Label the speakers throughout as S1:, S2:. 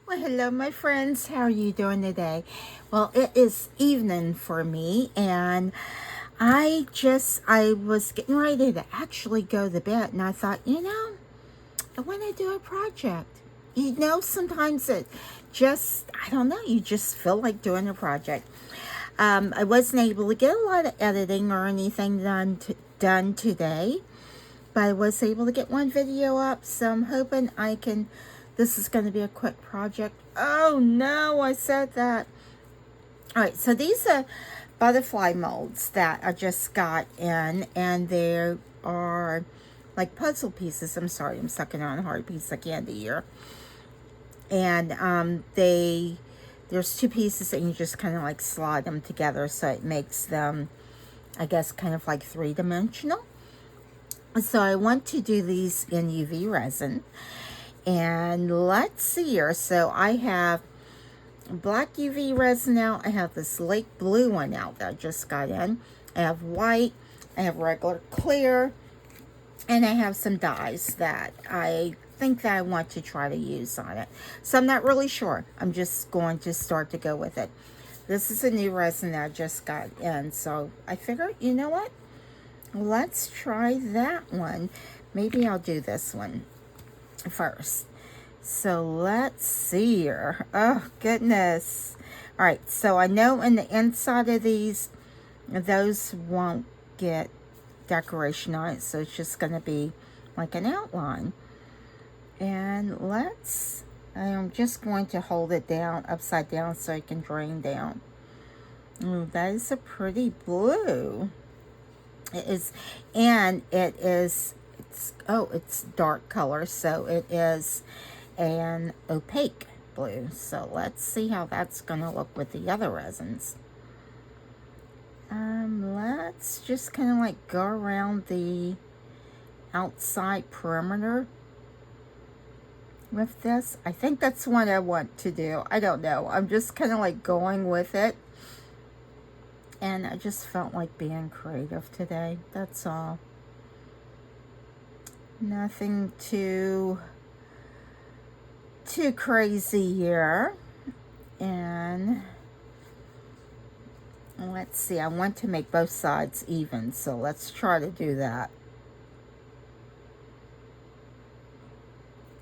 S1: Well, hello, my friends. How are you doing today? Well, it is evening for me, and I was getting ready to actually go to bed, and I thought, I want to do a project. Sometimes I don't know, you just feel like doing a project. I wasn't able to get a lot of editing or anything done today, but I was able to get one video up, so I'm hoping this is going to be a quick project. Oh no, I said that. All right, so these are butterfly molds that I just got in, and they are like puzzle pieces. I'm sorry, I'm sucking on a hard piece of candy here. And there's two pieces and you just kind of like slide them together, so it makes them, I guess, kind of like three-dimensional. So I want to do these in UV resin. And let's see here. So I have black UV resin out. I have this light blue one out that I just got in. I have white. I have regular clear. And I have some dyes that I think that I want to try to use on it. So I'm not really sure. I'm just going to start to go with it. This is a new resin that I just got in. So I figured, you know what? Let's try that one. Maybe I'll do this one first. So let's see here. Oh goodness. All right, so I know in the inside of these, those won't get decoration on it, so it's just going to be like an outline. And I'm just going to hold it down upside down so it can drain down. Ooh, that is a pretty blue. It is, and it's dark color, so it is an opaque blue. So let's see how that's going to look with the other resins. Let's just kind of like go around the outside perimeter with this. I think that's what I want to do. I don't know. I'm just kind of like going with it. And I just felt like being creative today. That's all. Nothing too crazy here. And let's see. I want to make both sides even. So let's try to do that.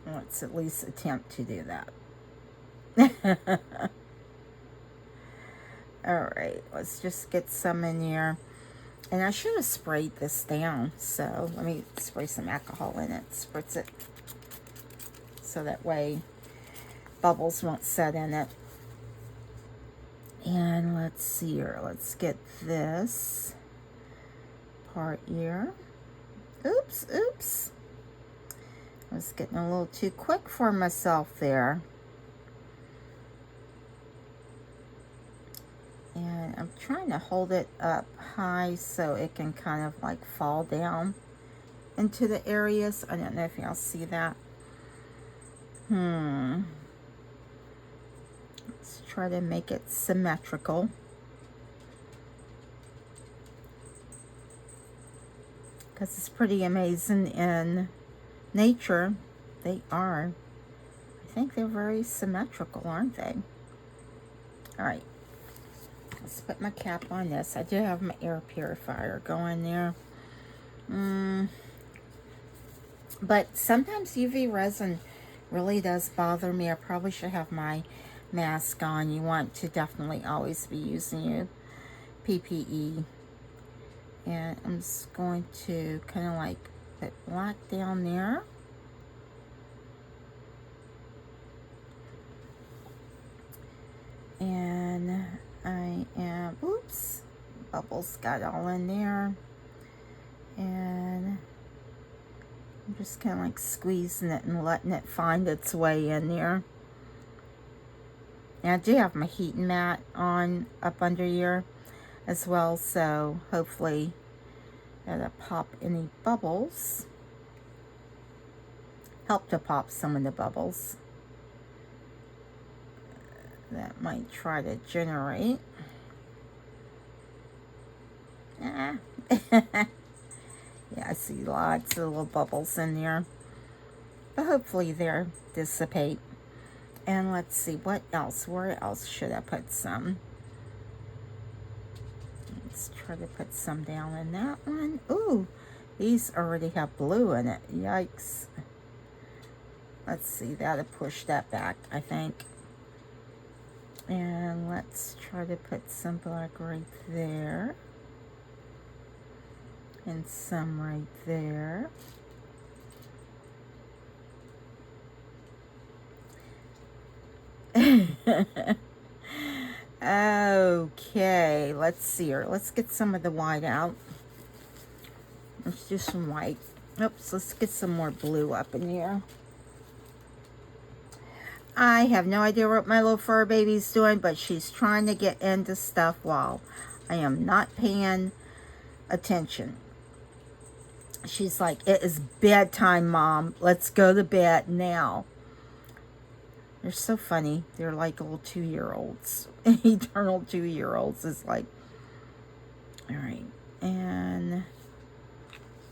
S1: Let's at least attempt to do that. All right, let's just get some in here. And I should have sprayed this down. So let me spray some alcohol in it. Spritz it. So that way bubbles won't set in it. And let's see here. Let's get this part here. Oops. I was getting a little too quick for myself there. And I'm trying to hold it up high so it can kind of like fall down into the areas. I don't know if y'all see that. Let's try to make it symmetrical. Because it's pretty amazing in nature. They are. I think they're very symmetrical, aren't they? All right. Let's put my cap on this. I do have my air purifier going there. But sometimes UV resin really does bother me. I probably should have my mask on. You want to definitely always be using your PPE. And I'm just going to kind of like put black down there. And oops, bubbles got all in there. And I'm just kind of like squeezing it and letting it find its way in there. And I do have my heating mat on up under here as well, so hopefully that'll pop any bubbles. Help to pop some of the bubbles that might try to generate. Yeah, I see lots of little bubbles in there, but hopefully they'll dissipate. And let's see, what else? Where else should I put some? Let's try to put some down in that one. Ooh, these already have blue in it. Yikes. Let's see, that'll push that back, I think. And let's try to put some black right there. And some right there. Okay, let's see here. Let's get some of the white out. Let's do some white. Oops, let's get some more blue up in here. I have no idea what my little fur baby's doing, but she's trying to get into stuff while I am not paying attention. She's like, it is bedtime, Mom. Let's go to bed now. They're so funny. They're like little 2-year-olds. Eternal 2-year-olds is like, all right. And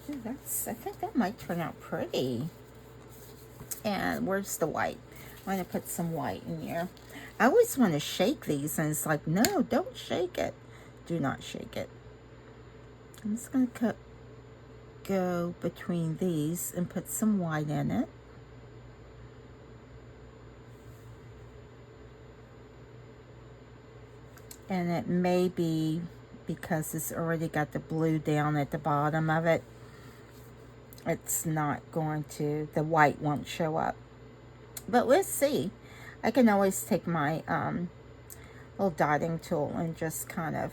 S1: I think that might turn out pretty. And where's the white? I'm going to put some white in here. I always want to shake these, and it's like, no, don't shake it. Do not shake it. I'm just going to go between these and put some white in it. And it may be because it's already got the blue down at the bottom of it. It's not going to, the white won't show up. But let's see. I can always take my little dotting tool and just kind of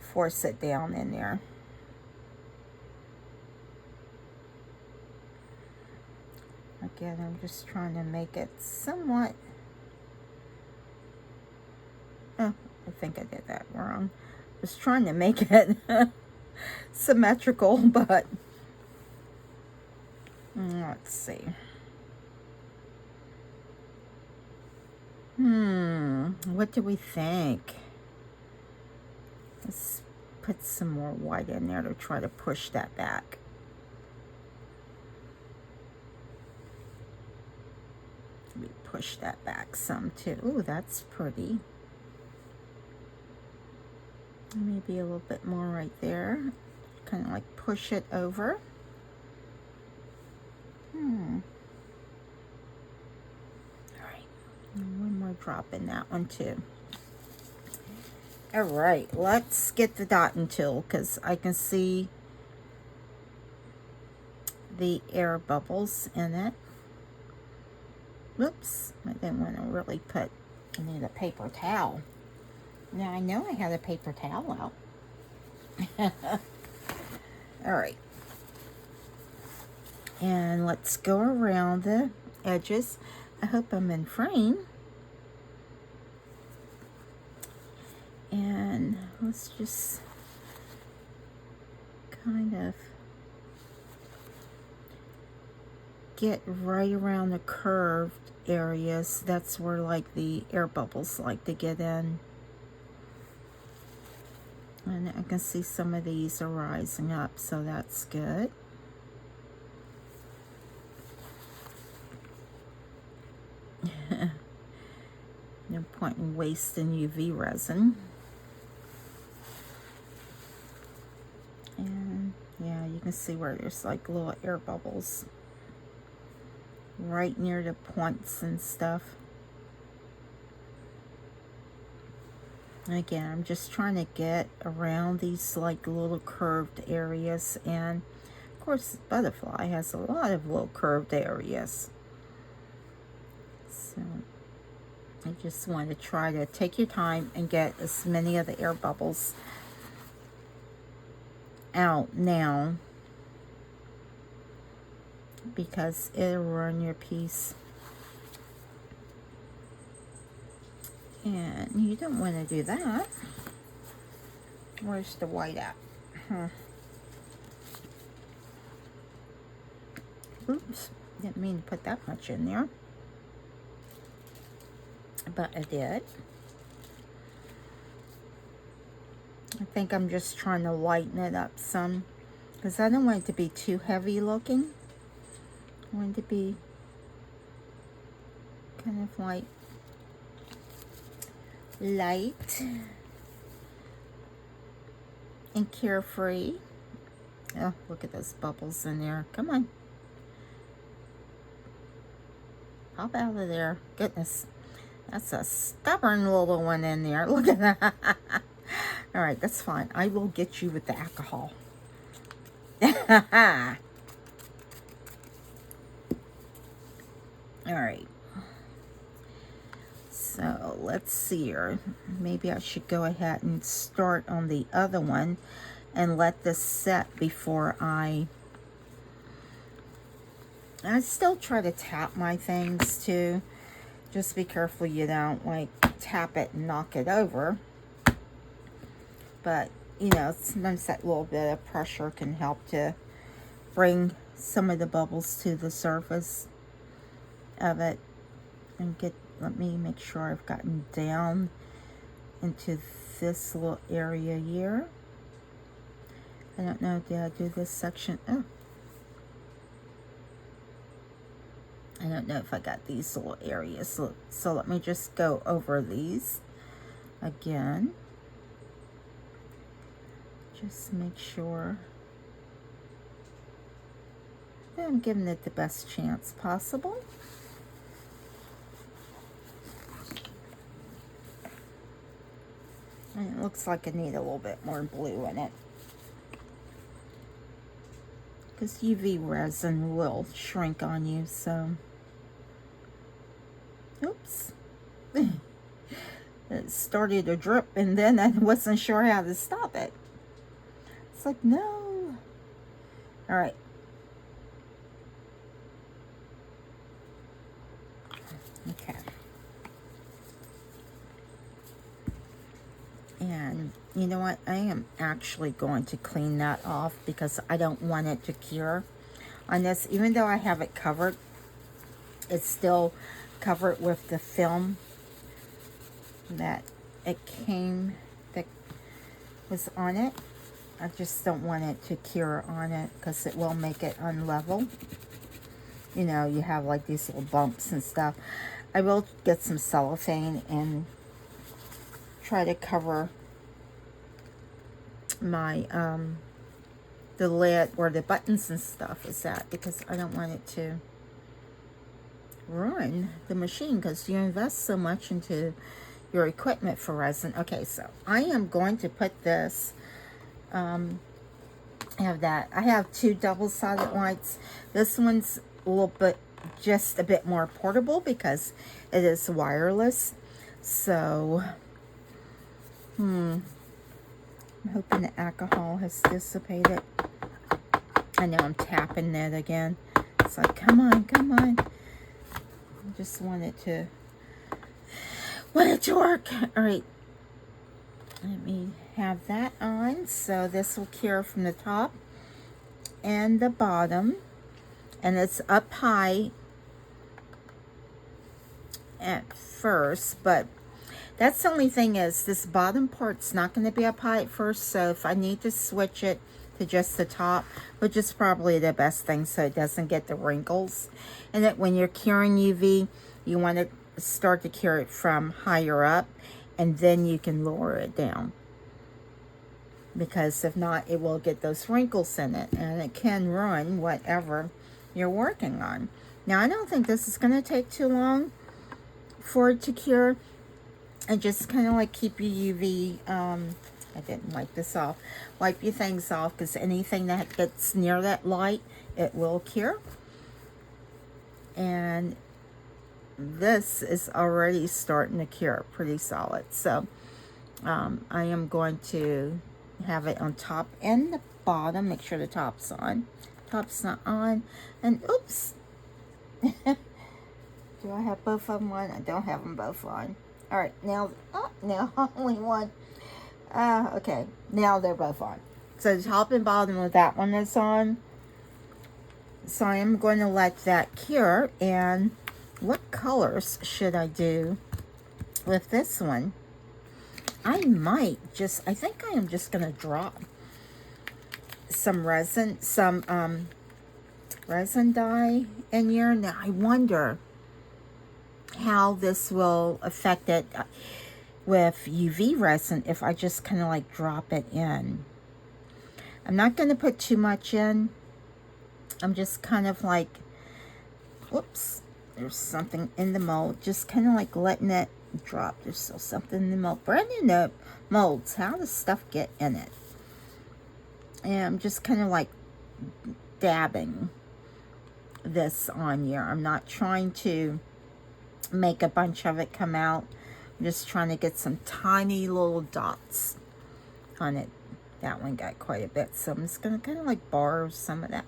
S1: force it down in there. Again, I'm just trying to make it somewhat. Oh, I think I did that wrong. I was trying to make it symmetrical, but let's see. What do we think? Let's put some more white in there to try to push that back. Let me push that back some too. Ooh, that's pretty. Maybe a little bit more right there. Kind of like push it over. All right. And one more drop in that one too. All right, let's get the dotting tool because I can see the air bubbles in it. Whoops, I didn't want to really put, I need a paper towel. Now I know I had a paper towel out. All right. And let's go around the edges. I hope I'm in frame. And let's just kind of get right around the curved areas. That's where like the air bubbles like to get in. And I can see some of these are rising up, so that's good. No point in wasting UV resin. And yeah, you can see where there's like little air bubbles right near the points and stuff. Again, I'm just trying to get around these like little curved areas, and of course the butterfly has a lot of little curved areas. So I just want to try to take your time and get as many of the air bubbles out now, because it'll ruin your piece. And you don't want to do that. Where's the white at? Oops, didn't mean to put that much in there. But I did. I think I'm just trying to lighten it up some, because I don't want it to be too heavy looking. I want it to be kind of like light and carefree. Oh, look at those bubbles in there. Come on. Pop out of there. Goodness. That's a stubborn little one in there. Look at that. All right, that's fine. I will get you with the alcohol. All right. So let's see here. Maybe I should go ahead and start on the other one and let this set before I still try to tap my things too. Just be careful you don't like tap it and knock it over. But, you know, sometimes that little bit of pressure can help to bring some of the bubbles to the surface of it. And let me make sure I've gotten down into this little area here. I don't know, did I do this section? Oh. I don't know if I got these little areas. So let me just go over these again. Just make sure that I'm giving it the best chance possible. And it looks like I need a little bit more blue in it, because UV resin will shrink on you, so. Oops. It started to drip and then I wasn't sure how to stop it. It's like, no. All right. Okay. And you know what? I am actually going to clean that off because I don't want it to cure on this. Even though I have it covered, it's still covered with the film that was on it. I just don't want it to cure on it because it will make it unlevel. You know, you have like these little bumps and stuff. I will get some cellophane and try to cover my the lid where the buttons and stuff is at, because I don't want it to ruin the machine, because you invest so much into your equipment for resin. Okay, so I am going to put this I have two double-sided whites. This one's a little bit, just a bit more portable because it is wireless. So I'm hoping the alcohol has dissipated. I know I'm tapping that again. It's like, come on, come on. I just want it to work. All right. Let me have that on. So this will cure from the top and the bottom. And it's up high at first, but that's the only thing is this bottom part's not going to be up high at first. So if I need to switch it to just the top, which is probably the best thing so it doesn't get the wrinkles. And that when you're curing UV, you want to start to cure it from higher up, and then you can lower it down. Because if not, it will get those wrinkles in it, and it can ruin whatever you're working on. Now, I don't think this is going to take too long for it to cure. And just kind of like keep your UV, I didn't wipe this off, wipe your things off, because anything that gets near that light, it will cure. And this is already starting to cure pretty solid. So I am going to have it on top and the bottom. Make sure the top's on. Top's not on. And oops. Do I have both of them on? I don't have them both on. All right, now only one. Okay, now they're both on. So the top and bottom of that one is on. So I am going to let that cure. And what colors should I do with this one? I think I am just going to drop some resin dye in here. Now I wonder, how this will affect it with UV resin if I just kind of like drop it in. I'm not going to put too much in. I'm just kind of like, whoops, there's something in the mold. Just kind of like letting it drop. There's still something in the mold. Brand new molds. How does stuff get in it? And I'm just kind of like dabbing this on here. I'm not trying to make a bunch of it come out. I'm just trying to get some tiny little dots on it. That one got quite a bit, so I'm just going to kind of like borrow some of that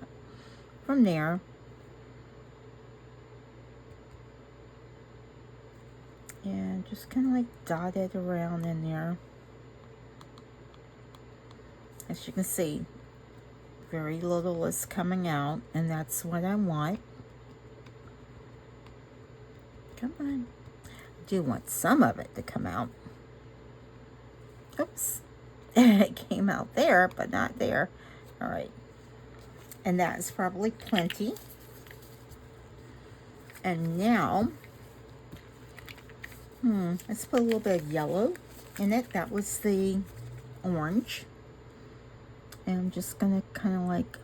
S1: from there. And just kind of like dot it around in there. As you can see, very little is coming out, and that's what I want. Come on. I do want some of it to come out. Oops. It came out there, but not there. All right. And that is probably plenty. And now, let's put a little bit of yellow in it. That was the orange. And I'm just going to kind of like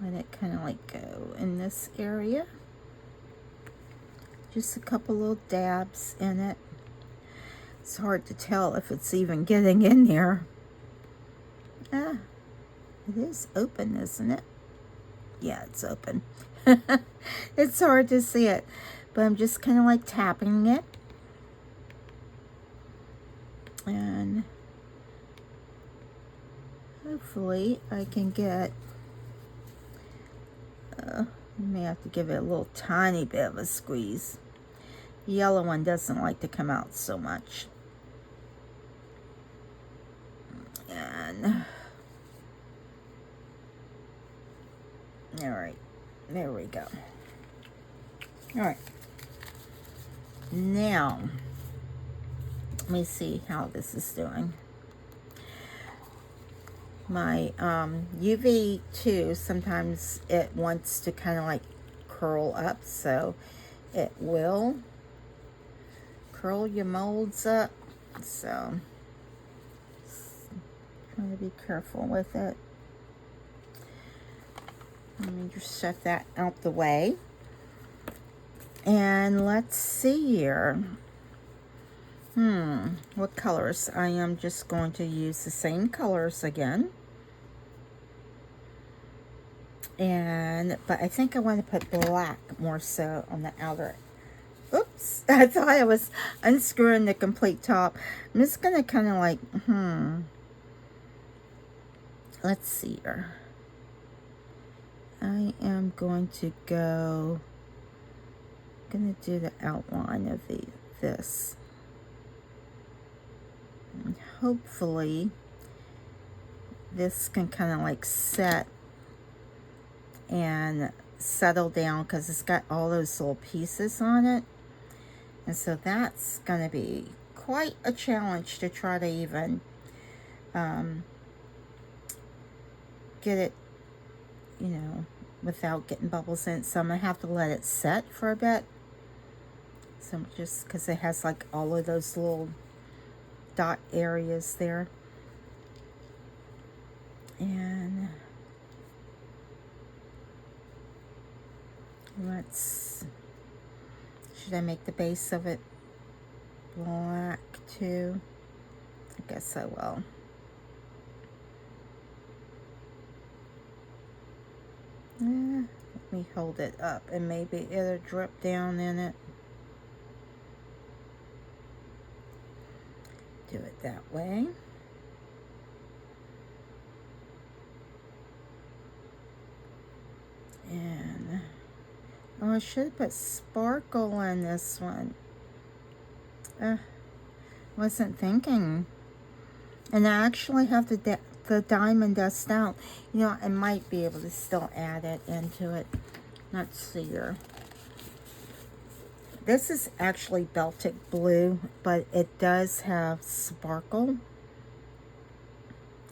S1: let it kind of like go in this area. Just a couple little dabs in it. It's hard to tell if it's even getting in there. Ah, it is open, isn't it? Yeah, it's open. It's hard to see it, but I'm just kind of like tapping it. And hopefully I can get, I may have to give it a little tiny bit of a squeeze. The yellow one doesn't like to come out so much. And all right, there we go. All right, now let me see how this is doing. My UV too, sometimes it wants to kind of like curl up, so it will curl your molds up. So try to be careful with it. Let me just set that out the way. And let's see here. What colors? I am just going to use the same colors again. But I think I want to put black more so on the outer. Oops, I thought I was unscrewing the complete top. I'm just going to kind of like, let's see here. I am going to go, I'm going to do the outline of this. And hopefully this can kind of like set and settle down, because it's got all those little pieces on it. And so that's going to be quite a challenge to try to even get it, you know, without getting bubbles in it. So I'm going to have to let it set for a bit. So just because it has like all of those little dot areas there. And should I make the base of it black too? I guess I will. Let me hold it up and maybe it'll drip down in it. Do it that way. And oh, I should have put sparkle in this one. Wasn't thinking. And I actually have the diamond dust out. You know, I might be able to still add it into it. Let's see here. This is actually Beltic blue, but it does have sparkle.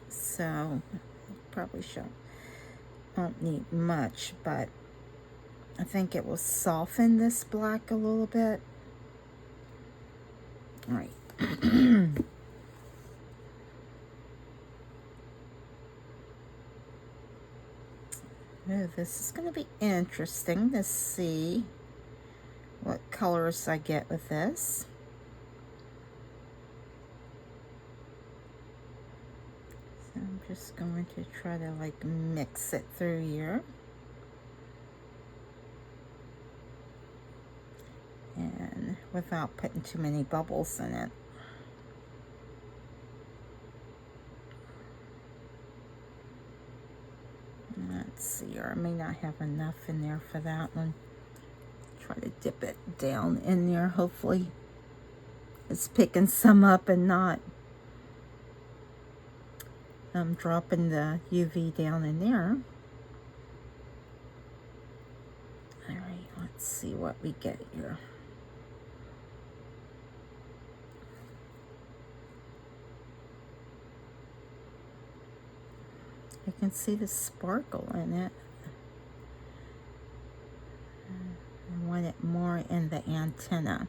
S1: So, probably don't need much, but I think it will soften this black a little bit. All right. Oh, this is going to be interesting to see what colors I get with this. So I'm just going to try to like mix it through here. And without putting too many bubbles in it. Let's see, or I may not have enough in there for that one. Try to dip it down in there. Hopefully it's picking some up and not dropping the UV down in there. All right, let's see what we get here. I can see the sparkle in it. I want it more in the antenna.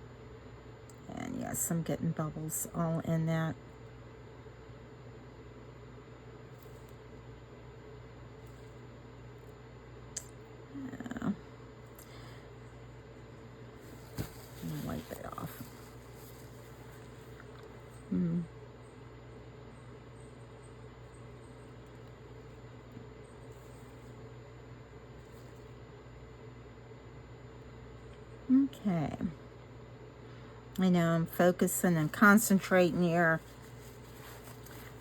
S1: And yes, I'm getting bubbles all in that. Wipe it off. Okay. I know I'm focusing and concentrating here.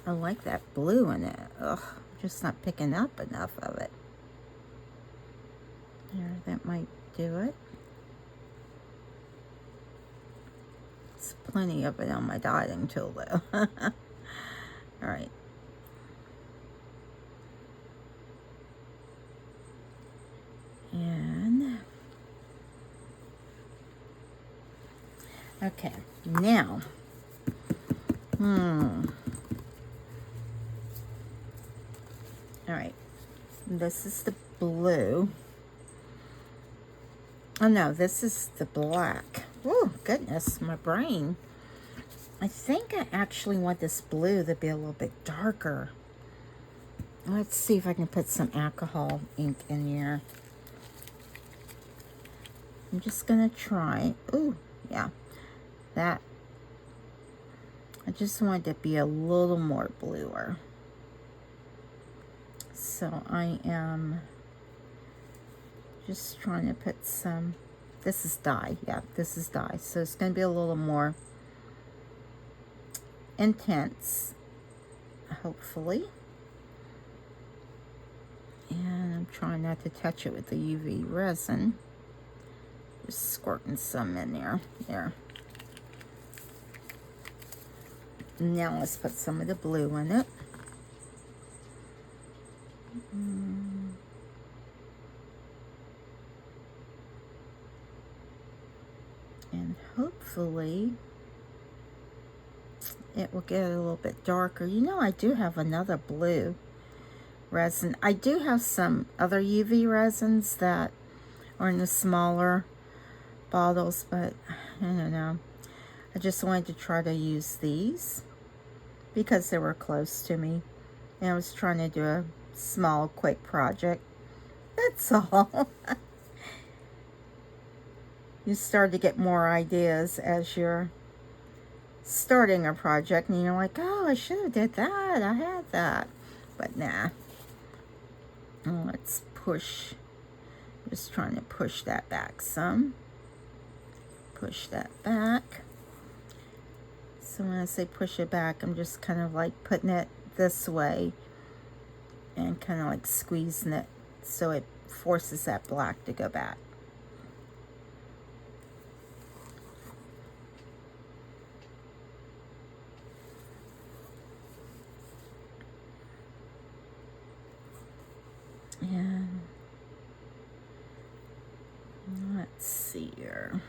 S1: I like that blue in it. Ugh, just not picking up enough of it. There, that might do it. There's plenty of it on my dotting tool though. All right. And okay, now, all right, this is the blue. Oh no, this is the black. Oh goodness, my brain. I think I actually want this blue to be a little bit darker. Let's see if I can put some alcohol ink in here. I'm just gonna try. Ooh, yeah. That, I just want it to be a little more bluer. So I am just trying to put some, this is dye, yeah, this is dye. So it's going to be a little more intense, hopefully. And I'm trying not to touch it with the UV resin. Just squirting some in there. There. Now let's put some of the blue in it. And hopefully it will get a little bit darker. You know, I do have another blue resin. I do have some other UV resins that are in the smaller bottles, but I don't know. I just wanted to try to use these because they were close to me. And I was trying to do a small, quick project. That's all. You start to get more ideas as you're starting a project, and you're like, oh, I should have did that. I had that. But nah. Let's push. Just trying to push that back some. Push that back. So when I say push it back, I'm just kind of like putting it this way and kind of like squeezing it so it forces that black to go back. And let's see here.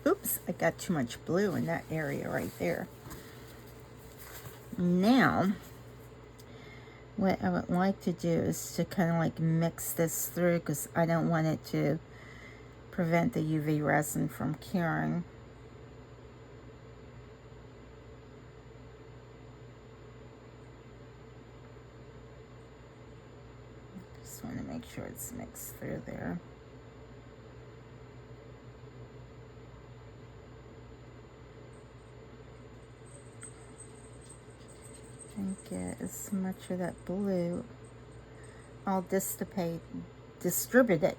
S1: Oops, I got too much blue in that area right there. Now, what I would like to do is to kind of like mix this through, because I don't want it to prevent the UV resin from curing. Just want to make sure it's mixed through there. And get as much of that blue. I'll distribute it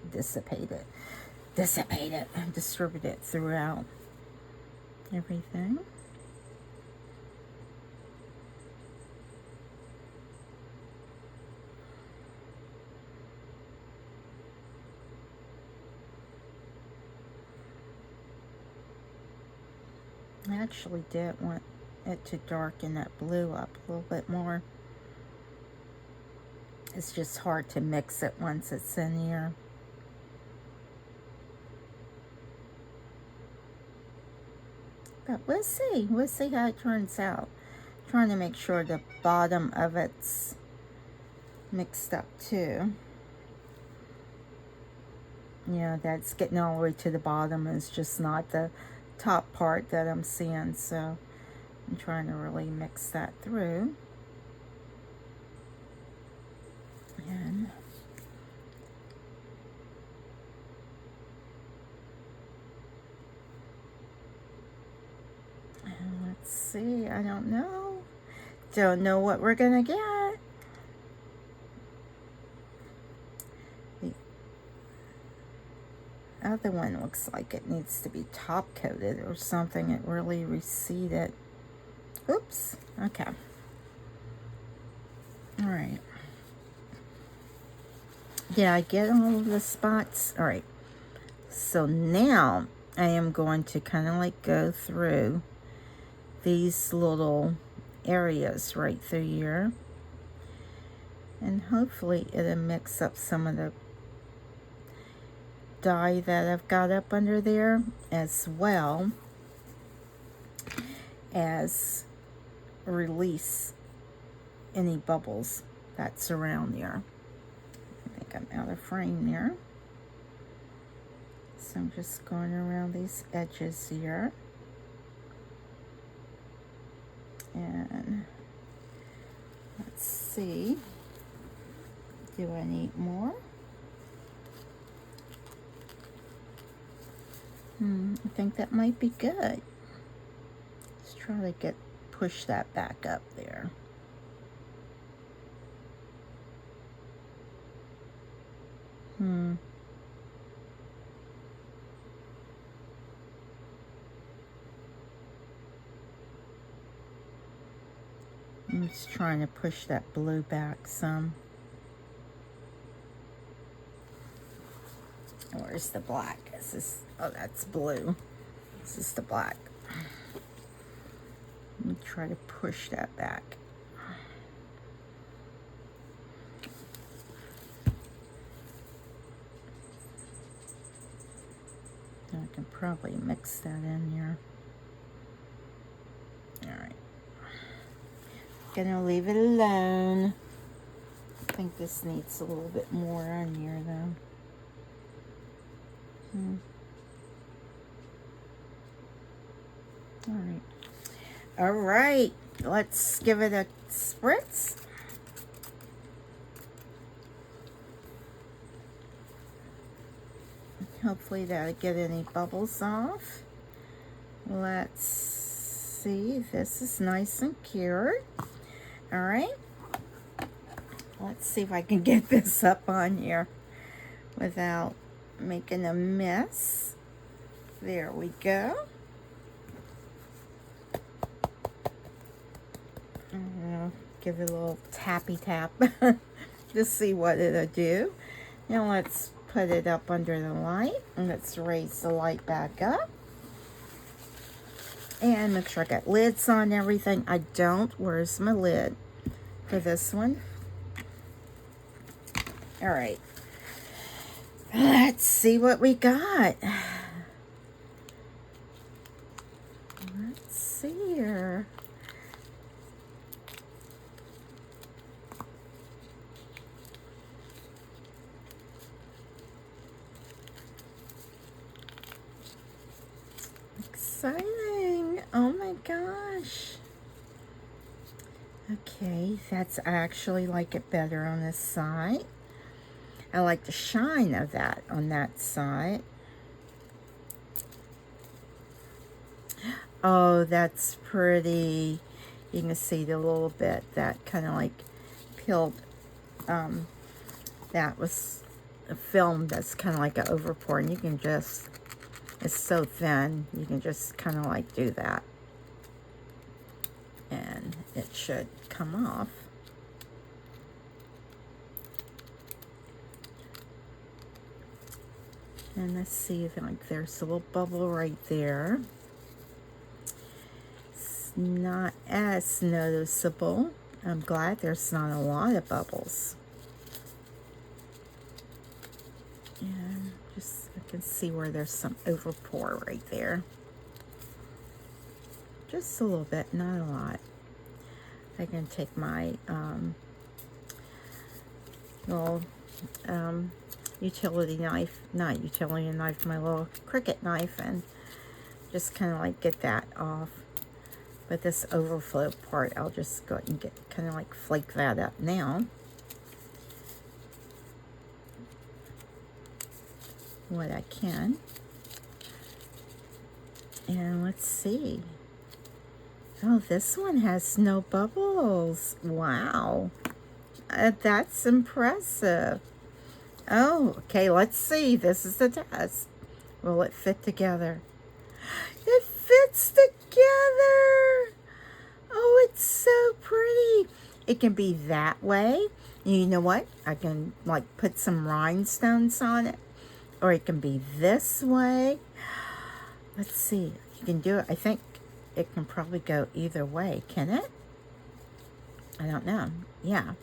S1: throughout everything. I actually did want it to darken that blue up a little bit more. It's just hard to mix it once it's in here. But we'll see. We'll see how it turns out. I'm trying to make sure the bottom of it's mixed up too. Yeah, that's getting all the way to the bottom. It's just not the top part that I'm seeing, so I'm trying to really mix that through. And let's see, I don't know what we're gonna get. The other one looks like it needs to be top coated or something. It really receded. Oops. Okay. All right. Did I get all of the spots? All right. So now I am going to kind of like go through these little areas right through here. And hopefully it'll mix up some of the dye that I've got up under there, as well as release any bubbles that's around there. I think I'm out of frame there. So I'm just going around these edges here. And let's see. Do I need more? I think that might be good. Let's try to push that back up there. I'm just trying to push that blue back some. Where's the black? Is this, oh, that's blue. This is the black. Let me try to push that back. I can probably mix that in here. All right. Gonna leave it alone. I think this needs a little bit more on here though. All right, let's give it a spritz. Hopefully that'll get any bubbles off. Let's see, this is nice and cured. All right, let's see if I can get this up on here without making a mess. There we go. I'm gonna give it a little tappy tap to see what it'll do. Now let's put it up under the light, and let's raise the light back up and make sure I got lids on everything. I don't. Where's my lid for this one? All right, let's see what we got. Let's see here. exciting. Oh my gosh. Okay, I actually like it better on this side. I like the shine of that on that side. Oh, that's pretty. You can see the little bit that kind of like peeled. That was a film that's kind of like an overpour, and you can just, it's so thin, you can just kind of like do that. And it should come off. And let's see if like there's a little bubble right there. It's not as noticeable. I'm glad there's not a lot of bubbles. And just, I can see where there's some overpour right there. Just a little bit, not a lot. I can take my little utility knife, not utility knife, my little Cricut knife, and just kind of like get that off. But this overflow part, I'll just go ahead and get kind of like flake that up now. What I can. And let's see. Oh, this one has no bubbles. Wow. That's impressive. Oh, okay, let's see. This is the test. Will it fit together? It fits together. Oh, it's so pretty. It can be that way. You know what? I can like put some rhinestones on it. Or it can be this way. Let's see. You can do it. I think it can probably go either way. Can it? I don't know. Yeah.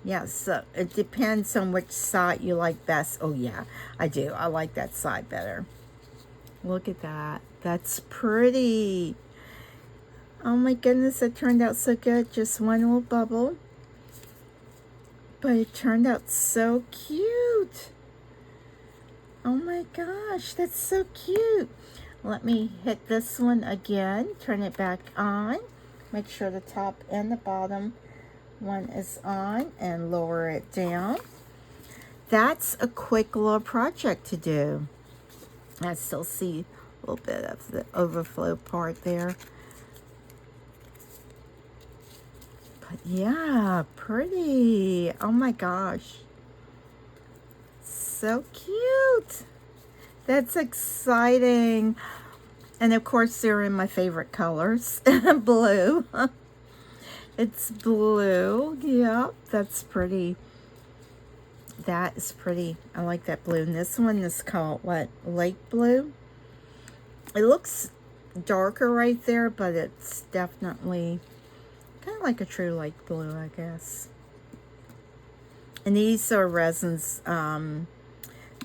S1: Yeah, so it depends on which side you like best. Oh, yeah, I do. I like that side better. Look at that. That's pretty. Oh, my goodness. It turned out so good. Just one little bubble. But it turned out so cute. Oh my gosh, that's so cute. Let me hit this one again, turn it back on. Make sure the top and the bottom one is on and lower it down. That's a quick little project to do. I still see a little bit of the overflow part there. But yeah, pretty. Oh my gosh. So cute. That's exciting. And of course they're in my favorite colors. Blue. It's blue. Yeah, that's pretty. That is pretty. I like that blue. And this one is called what? Lake blue. It looks darker right there, but it's definitely kind of like a true lake blue, I guess. And these are resins.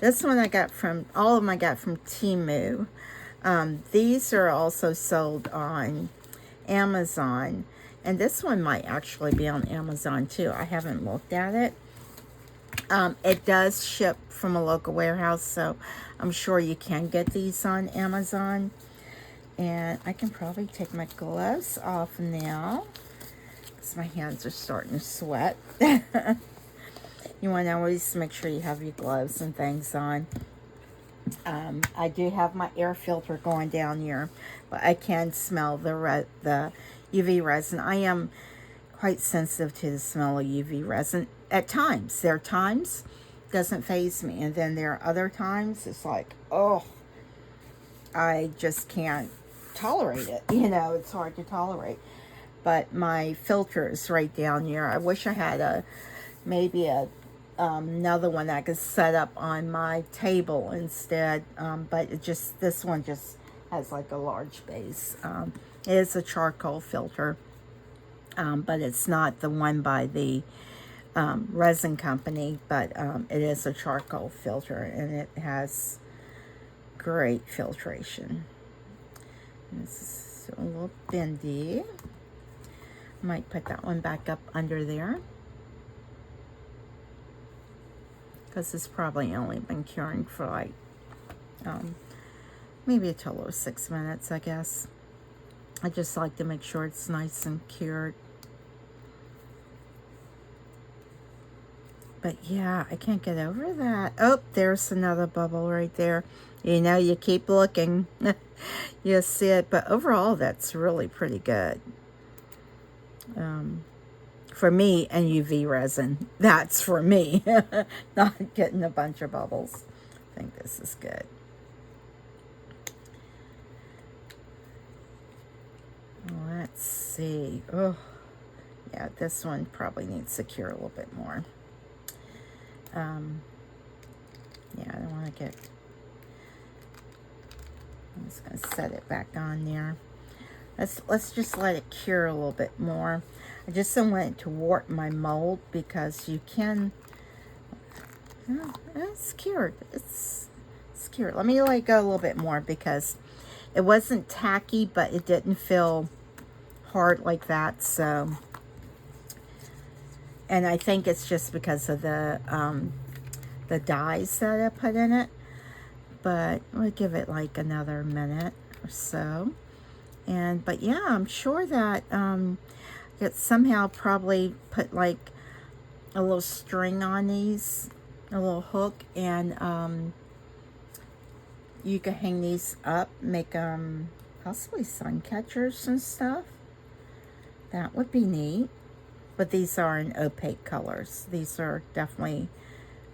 S1: This one I got from, all of them I got from Temu. These are also sold on Amazon. And this one might actually be on Amazon too. I haven't looked at it. It does ship from a local warehouse, so I'm sure you can get these on Amazon. And I can probably take my gloves off now, because my hands are starting to sweat. You want to always make sure you have your gloves and things on. I do have my air filter going down here, but I can smell the UV resin. I am quite sensitive to the smell of UV resin at times. There are times it doesn't faze me, and then there are other times it's like, oh, I just can't tolerate it. You know, it's hard to tolerate. But my filter is right down here. I wish I had maybe another one I could set up on my table instead, but this one just has like a large base. It is a charcoal filter, but it's not the one by the resin company, but it is a charcoal filter, and it has great filtration. This is a little bendy. Might put that one back up under there, because it's probably only been curing for like maybe a total of 6 minutes, I guess. I just like to make sure it's nice and cured. But yeah, I can't get over that. Oh, there's another bubble right there. You know, you keep looking. You'll see it. But overall, that's really pretty good. For me and UV resin. That's for me. Not getting a bunch of bubbles. I think this is good. Let's see. Oh, yeah, this one probably needs to cure a little bit more. Yeah, I don't want to get... I'm just going to set it back on there. Let's just let it cure a little bit more. I just don't want it to warp my mold because you can... Oh, it's cured. It's cured. Let me let it go a little bit more because it wasn't tacky, but it didn't feel hard like that. So, and I think it's just because of the dyes that I put in it. But we'll give it like another minute or so. But yeah, I'm sure that it somehow probably put like a little string on these, a little hook, and you could hang these up, make possibly sun catchers and stuff. That would be neat. But these are in opaque colors. These are definitely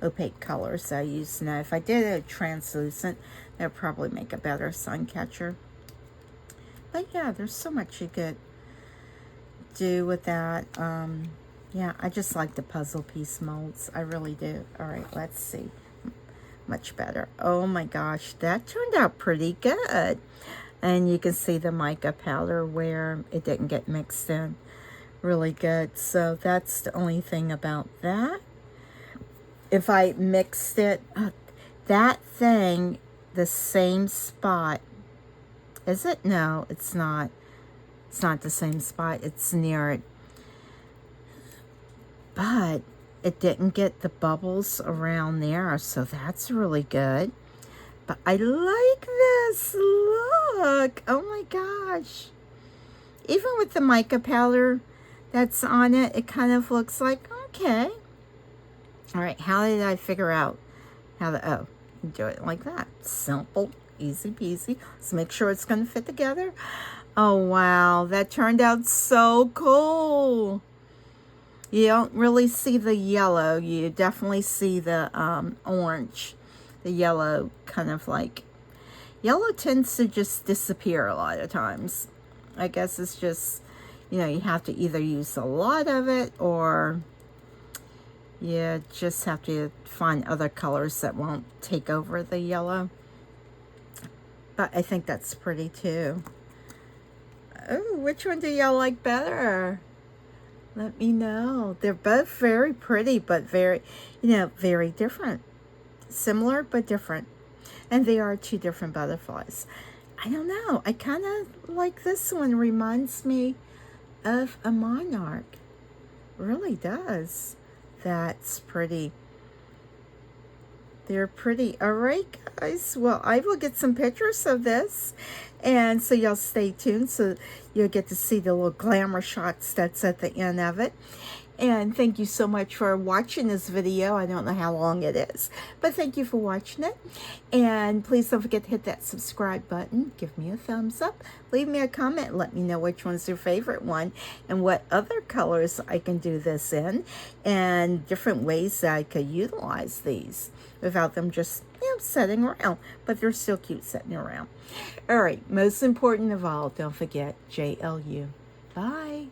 S1: opaque colors I use now. If I did a translucent, that would probably make a better sun catcher. But yeah, there's so much you could do with that. Yeah, I just like the puzzle piece molds. I really do. All right, let's see. Much better. Oh my gosh, that turned out pretty good. And you can see the mica powder where it didn't get mixed in. Really good. So that's the only thing about that. If I mixed it, that thing, the same spot, is it? No, it's not. It's not the same spot. It's near it. But it didn't get the bubbles around there, so that's really good. But I like this. Look. Oh my gosh. Even with the mica powder that's on it, it kind of looks like, okay. All right, how did I figure out how to, oh, do it like that. Simple, easy peasy. Let's make sure it's going to fit together. Oh, wow, that turned out so cool. You don't really see the yellow. You definitely see the orange. The yellow kind of like, yellow tends to just disappear a lot of times. I guess it's just, you know, you have to either use a lot of it or you just have to find other colors that won't take over the yellow. But I think that's pretty too. Oh, which one do y'all like better? Let me know. They're both very pretty, but very, you know, very different. Similar, but different. And they are two different butterflies. I don't know. I kind of like this one. Reminds me of a monarch. Really does. That's pretty. They're pretty. All right, guys. Well, I will get some pictures of this. And so y'all stay tuned so you'll get to see the little glamour shots that's at the end of it. And thank you so much for watching this video. I don't know how long it is, but thank you for watching it. And please don't forget to hit that subscribe button. Give me a thumbs up. Leave me a comment. Let me know which one's your favorite one and what other colors I can do this in and different ways that I could utilize these without them just, you know, sitting around, but they're still cute sitting around. All right, most important of all, don't forget JLU. Bye.